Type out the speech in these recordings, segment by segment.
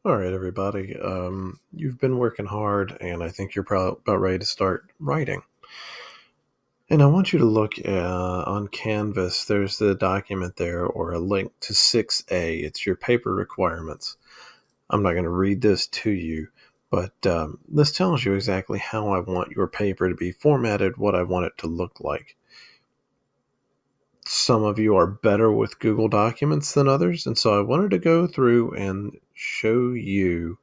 All right, everybody. You've been working hard, and I think you're about ready to start writing. And I want you to look on Canvas. There's the document there, or a link to 6A. It's your paper requirements. I'm not going to read this to you, but this tells you exactly how I want your paper to be formatted, what I want it to look like. Some of you are better with Google Documents than others, and so I wanted to go through and show you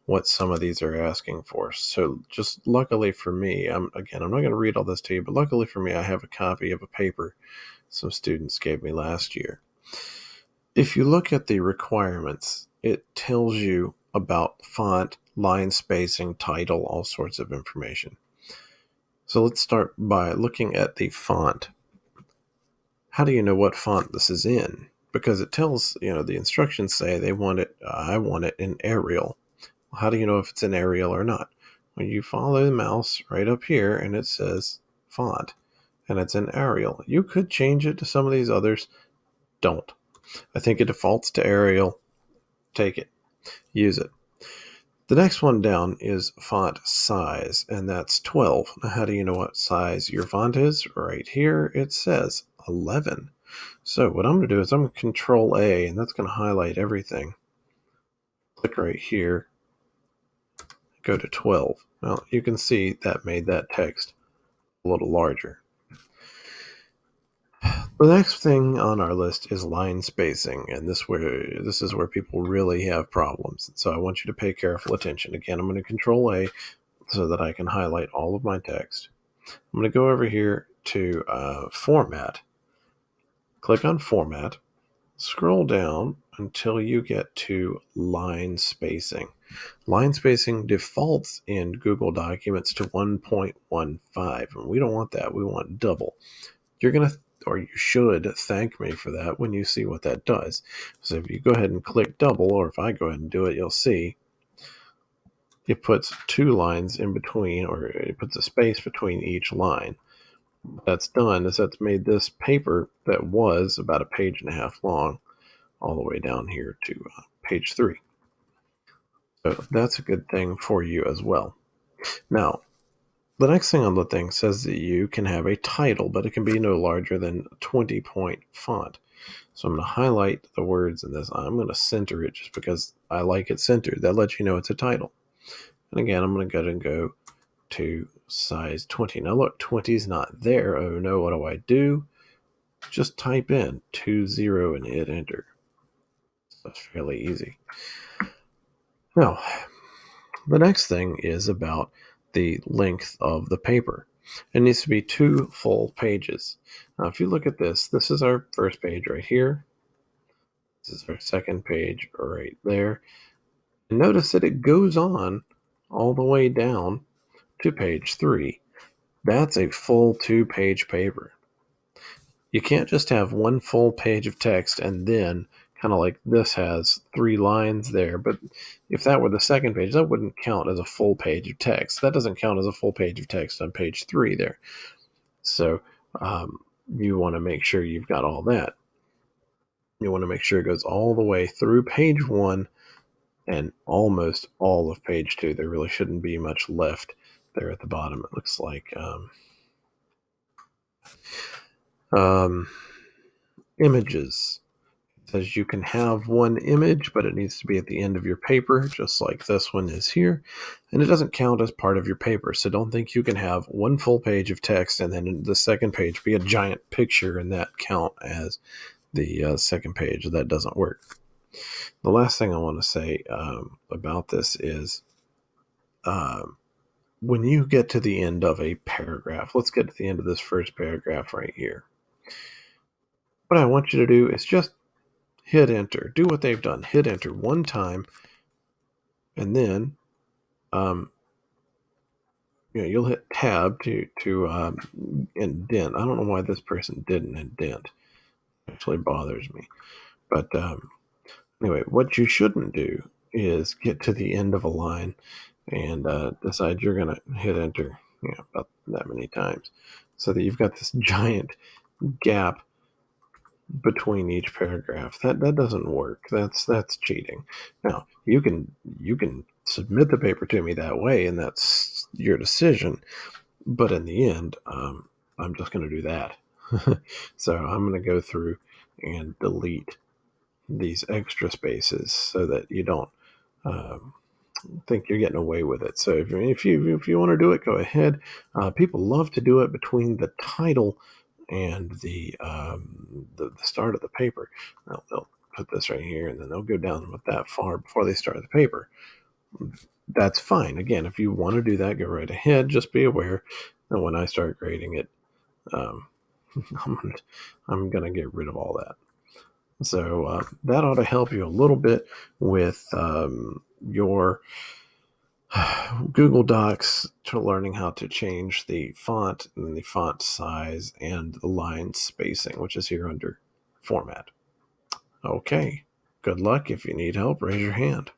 what some of these are asking for. So just luckily for me, I'm not going to read all this to you, but luckily for me, I have a copy of a paper some students gave me last year. If you look at the requirements, it tells you about font, line spacing, title, all sorts of information. So let's start by looking at the font. How do you know what font this is in? Because it tells, the instructions say I want it in Arial. Well, how do you know if it's in Arial or not? When you follow the mouse right up here and it says font and it's in Arial. You could change it to some of these others. Don't. I think it defaults to Arial. Take it. Use it. The next one down is font size, and that's 12. Now, how do you know what size your font is? Right here it says 11. So what I'm going to do is I'm going to Control A, and that's going to highlight everything. Click right here, go to 12. Now you can see that made that text a little larger. The next thing on our list is line spacing, and this is where people really have problems. So I want you to pay careful attention. Again, I'm going to Control A so that I can highlight all of my text. I'm going to go over here to Format. Click on Format. Scroll down until you get to line spacing. Line spacing defaults in Google Documents to 1.15, and we don't want that. We want double. You're going to, or you should, thank me for that when you see what that does. So if you go ahead and click double, or if I go ahead and do it, you'll see it puts two lines in between, or it puts a space between each line. What that's done is that's made this paper that was about a page and a half long all the way down here to page 3. So that's a good thing for you as well. Now, the next thing on the thing says that you can have a title, but it can be no larger than 20-point font. So I'm going to highlight the words in this. I'm going to center it just because I like it centered. That lets you know it's a title. And again, I'm going to go ahead and go to size 20. Now look, 20 is not there. Oh no, what do I do? Just type in 20 and hit enter. That's fairly easy. Now, the next thing is about the length of the paper. It needs to be 2 full pages. Now, if you look at this, this is our first page right here. This is our second page right there. And notice that it goes on all the way down to page 3. That's a full 2-page paper. You can't just have one full page of text and then kind of like this has 3 lines there. But if that were the second page, that wouldn't count as a full page of text. That doesn't count as a full page of text on page 3 there. So you want to make sure you've got all that. You want to make sure it goes all the way through page 1 and almost all of page 2. There really shouldn't be much left there at the bottom. It looks like images. It says you can have one image, but it needs to be at the end of your paper, just like this one is here. And it doesn't count as part of your paper. So don't think you can have one full page of text and then the second page be a giant picture and that count as the second page. That doesn't work. The last thing I want to say about this is when you get to the end of a paragraph, let's get to the end of this first paragraph right here. What I want you to do is just hit enter. Do what they've done. Hit enter one time, and then you'll hit tab to indent. I don't know why this person didn't indent. It actually bothers me. But anyway, what you shouldn't do is get to the end of a line and decide you're going to hit enter about that many times so that you've got this giant gap between each paragraph. That doesn't work. That's cheating. Now, you can submit the paper to me that way, and that's your decision. But in the end, I'm just going to do that. So I'm going to go through and delete these extra spaces so that you don't um, think you're getting away with it. So if you want to do it, go ahead. People love to do it between the title and the start of the paper. They'll put this right here, and then they'll go down with that far before they start the paper. That's fine. Again, if you want to do that, go right ahead. Just be aware that when I start grading it, um, I'm gonna get rid of all that. So that ought to help you a little bit with your Google Docs to learning how to change the font and the font size and the line spacing, which is here under Format. Okay. Good luck. If you need help, raise your hand.